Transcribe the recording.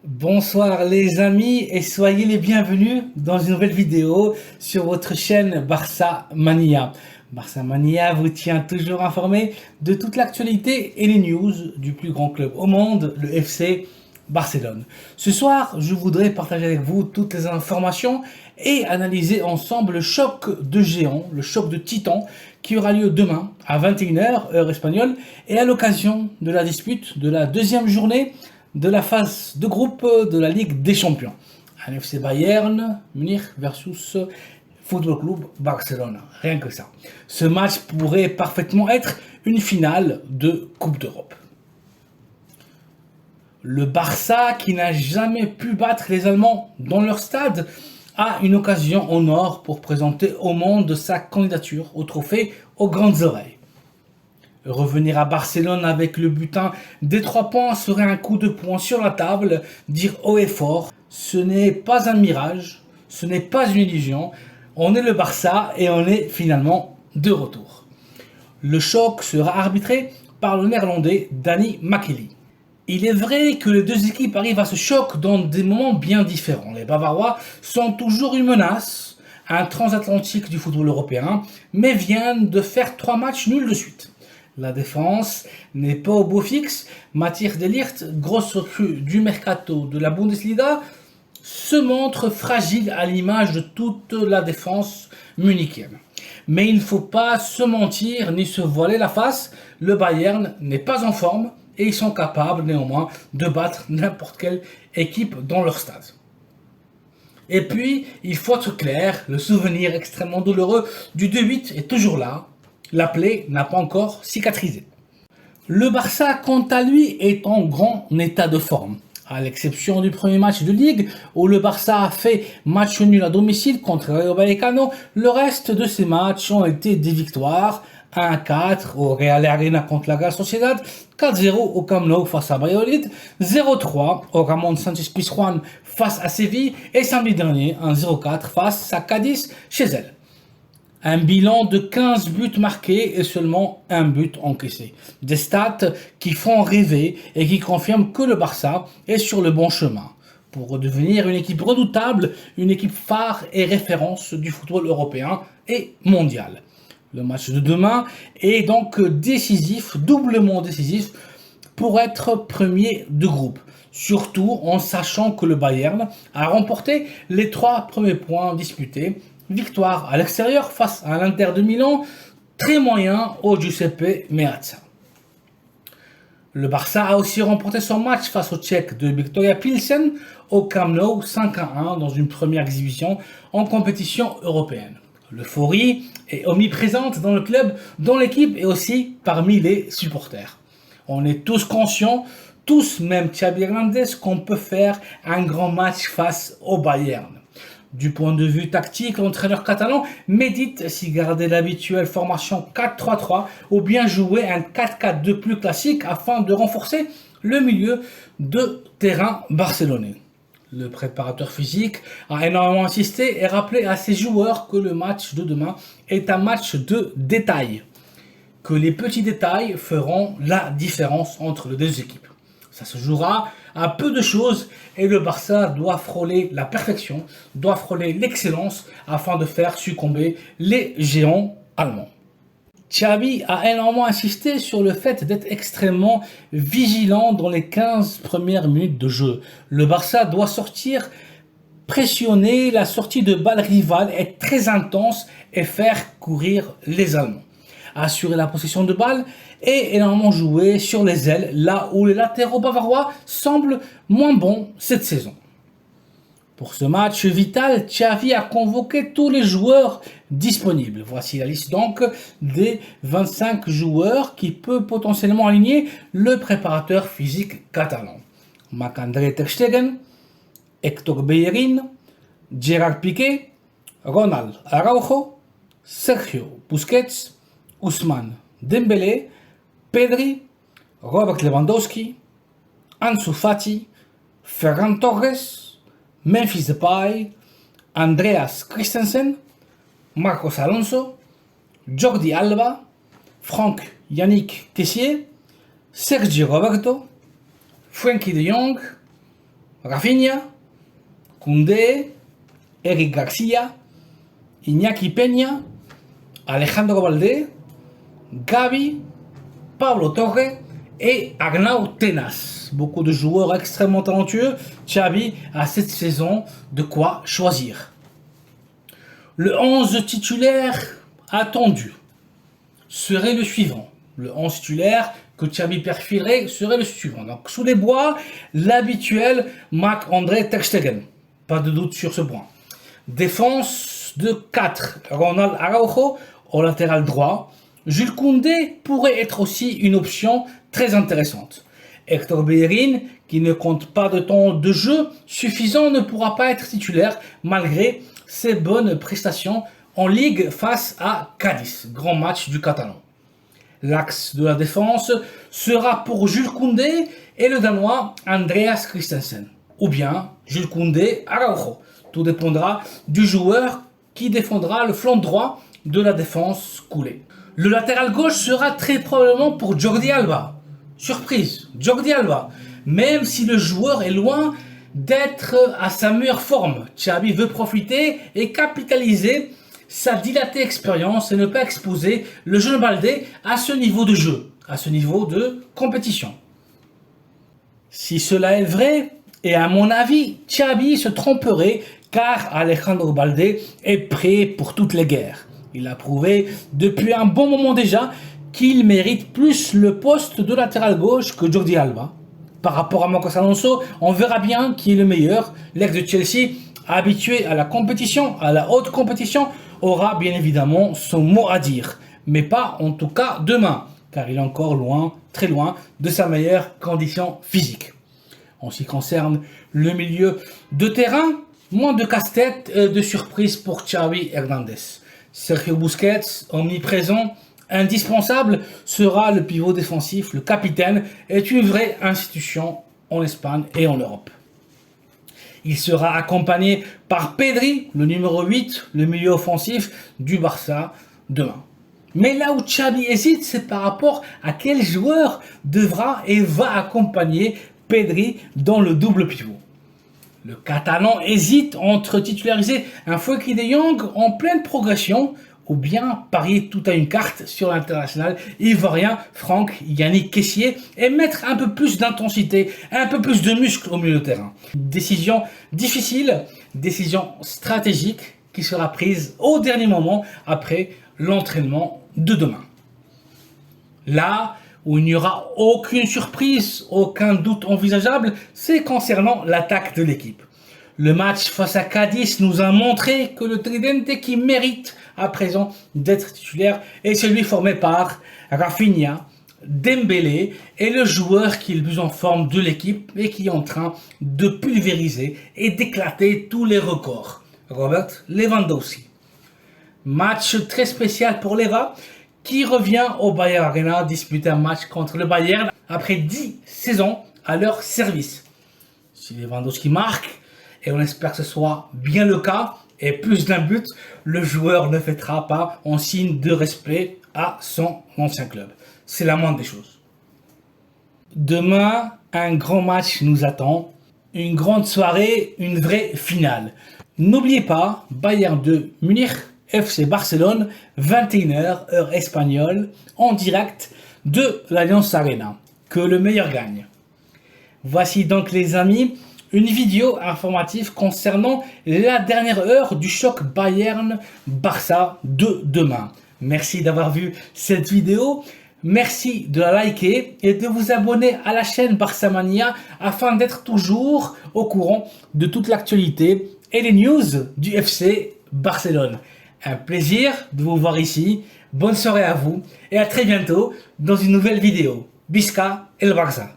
Bonsoir les amis et soyez les bienvenus dans une nouvelle vidéo sur votre chaîne Barça Mania. Barça Mania vous tient toujours informé de toute l'actualité et les news du plus grand club au monde, le FC Barcelone. Ce soir, je voudrais partager avec vous toutes les informations et analyser ensemble le choc de géants, le choc de titans qui aura lieu demain à 21 h heure espagnole et à l'occasion de la dispute de la deuxième journée de la phase de groupe de la Ligue des Champions. Un FC Bayern Munich versus Football Club Barcelone. Rien que ça. Ce match pourrait parfaitement être une finale de Coupe d'Europe. Le Barça, qui n'a jamais pu battre les Allemands dans leur stade, a une occasion en or pour présenter au monde sa candidature au trophée aux grandes oreilles. Revenir à Barcelone avec le butin des 3 points serait un coup de poing sur la table, dire haut et fort, ce n'est pas un mirage, ce n'est pas une illusion, on est le Barça et on est finalement de retour. Le choc sera arbitré par le néerlandais Danny Makely. Il est vrai que les deux équipes arrivent à ce choc dans des moments bien différents. Les Bavarois sont toujours une menace, un transatlantique du football européen, mais viennent de faire 3 matchs nuls de suite. La défense n'est pas au beau fixe. Matthias de Ligt, grosse recrue du mercato de la Bundesliga, se montre fragile à l'image de toute la défense munichienne. Mais il ne faut pas se mentir ni se voiler la face. Le Bayern n'est pas en forme et ils sont capables néanmoins de battre n'importe quelle équipe dans leur stade. Et puis, il faut être clair, le souvenir extrêmement douloureux du 2-8 est toujours là. La plaie n'a pas encore cicatrisé. Le Barça, quant à lui, est en grand état de forme. À l'exception du premier match de Ligue, où le Barça a fait match nul à domicile contre Rayo Vallecano, le reste de ces matchs ont été des victoires. 1-4 au Real Arena contre la Real Sociedad, 4-0 au Camp Nou face à Valladolid, 0-3 au Ramon Sánchez Pizjuán face à Séville et samedi dernier 1-0-4 face à Cadiz chez elle. Un bilan de 15 buts marqués et seulement un but encaissé. Des stats qui font rêver et qui confirment que le Barça est sur le bon chemin pour redevenir une équipe redoutable, une équipe phare et référence du football européen et mondial. Le match de demain est donc décisif, doublement décisif, pour être premier de groupe. Surtout en sachant que le Bayern a remporté les 3 premiers points disputés. Victoire à l'extérieur face à l'Inter de Milan, très moyen au Giuseppe Meazza. Le Barça a aussi remporté son match face au Tchèque de Viktoria Pilsen au Camp Nou 5-1 dans une première exhibition en compétition européenne. L'euphorie est omniprésente dans le club, dans l'équipe et aussi parmi les supporters. On est tous conscients, tous même Xavi Hernandez, qu'on peut faire un grand match face au Bayern. Du point de vue tactique, l'entraîneur catalan médite si garder l'habituelle formation 4-3-3 ou bien jouer un 4-4-2 plus classique afin de renforcer le milieu de terrain barcelonais. Le préparateur physique a énormément insisté et rappelé à ses joueurs que le match de demain est un match de détails, que les petits détails feront la différence entre les deux équipes. Ça se jouera à peu de choses et le Barça doit frôler la perfection, doit frôler l'excellence afin de faire succomber les géants allemands. Xavi a énormément insisté sur le fait d'être extrêmement vigilant dans les 15 premières minutes de jeu. Le Barça doit sortir pressionner, la sortie de balle rivale est très intense et faire courir les Allemands. Assurer la possession de balle et énormément jouer sur les ailes, là où les latéraux bavarois semblent moins bons cette saison. Pour ce match vital, Xavi a convoqué tous les joueurs disponibles. Voici la liste donc des 25 joueurs qui peut potentiellement aligner le préparateur physique catalan. Marc-André Ter Stegen, Héctor Bellerín, Gerard Piqué, Ronald Araujo, Sergio Busquets, Ousmane Dembélé, Pedri, Robert Lewandowski, Ansu Fati, Ferran Torres, Memphis Depay, Andreas Christensen, Marcos Alonso, Jordi Alba, Franck Yannick Kessié, Sergio Roberto, Frenkie de Jong, Rafinha, Koundé, Eric Garcia, Iñaki Peña, Alejandro Balde, Gavi, Pablo Torre et Arnau Tenas. Beaucoup de joueurs extrêmement talentueux. Xavi a cette saison de quoi choisir. Le 11 titulaire attendu serait le suivant. Le 11 titulaire que Xavi perfilerait serait le suivant. Donc, sous les bois, l'habituel Marc-André Ter Stegen. Pas de doute sur ce point. Défense de 4. Ronald Araujo au latéral droit. Jules Koundé pourrait être aussi une option très intéressante. Hector Bellerin, qui ne compte pas de temps de jeu suffisant, ne pourra pas être titulaire malgré ses bonnes prestations en Ligue face à Cadiz, grand match du Catalan. L'axe de la défense sera pour Jules Koundé et le Danois Andreas Christensen, ou bien Jules Koundé Araujo. Tout dépendra du joueur qui défendra le flanc droit de la défense coulée. Le latéral gauche sera très probablement pour Jordi Alba. Surprise, Jordi Alba. Même si le joueur est loin d'être à sa meilleure forme, Xavi veut profiter et capitaliser sa dilatée expérience et ne pas exposer le jeune Baldé à ce niveau de jeu, à ce niveau de compétition. Si cela est vrai, et à mon avis, Xavi se tromperait car Alejandro Baldé est prêt pour toutes les guerres. Il a prouvé depuis un bon moment déjà qu'il mérite plus le poste de latéral gauche que Jordi Alba. Par rapport à Marcos Alonso, on verra bien qui est le meilleur. L'ex de Chelsea, habitué à la compétition, à la haute compétition, aura bien évidemment son mot à dire. Mais pas en tout cas demain, car il est encore loin, très loin, de sa meilleure condition physique. En ce qui concerne le milieu de terrain, moins de casse-tête et de surprise pour Xavi Hernandez. Sergio Busquets, omniprésent, indispensable, sera le pivot défensif. Le capitaine est une vraie institution en Espagne et en Europe. Il sera accompagné par Pedri, le numéro 8, le milieu offensif du Barça demain. Mais là où Xavi hésite, c'est par rapport à quel joueur devra et va accompagner Pedri dans le double pivot. Le Catalan hésite entre titulariser un Frenkie de Jong en pleine progression ou bien parier tout à une carte sur l'international ivoirien Franck Yannick Kessié et mettre un peu plus d'intensité, un peu plus de muscle au milieu de terrain. Décision difficile, décision stratégique qui sera prise au dernier moment après l'entraînement de demain. Là où il n'y aura aucune surprise, aucun doute envisageable, c'est concernant l'attaque de l'équipe. Le match face à Cadiz nous a montré que le tridente qui mérite à présent d'être titulaire est celui formé par Rafinha, Dembélé et le joueur qui est le plus en forme de l'équipe et qui est en train de pulvériser et d'éclater tous les records, Robert Lewandowski. Match très spécial pour Leva qui revient au Bayern Arena disputer un match contre le Bayern après 10 saisons à leur service. Si Lewandowski marque, et on espère que ce soit bien le cas, et plus d'un but, le joueur ne fêtera pas en signe de respect à son ancien club. C'est la moindre des choses. Demain, un grand match nous attend, une grande soirée, une vraie finale. N'oubliez pas, Bayern de Munich, FC Barcelone, 21h, heure espagnole, en direct de l'Allianz Arena. Que le meilleur gagne. Voici donc les amis, une vidéo informative concernant la dernière heure du choc Bayern-Barça de demain. Merci d'avoir vu cette vidéo. Merci de la liker et de vous abonner à la chaîne Barça Mania afin d'être toujours au courant de toute l'actualité et les news du FC Barcelone. Un plaisir de vous voir ici. Bonne soirée à vous et à très bientôt dans une nouvelle vidéo. Visca el Barça.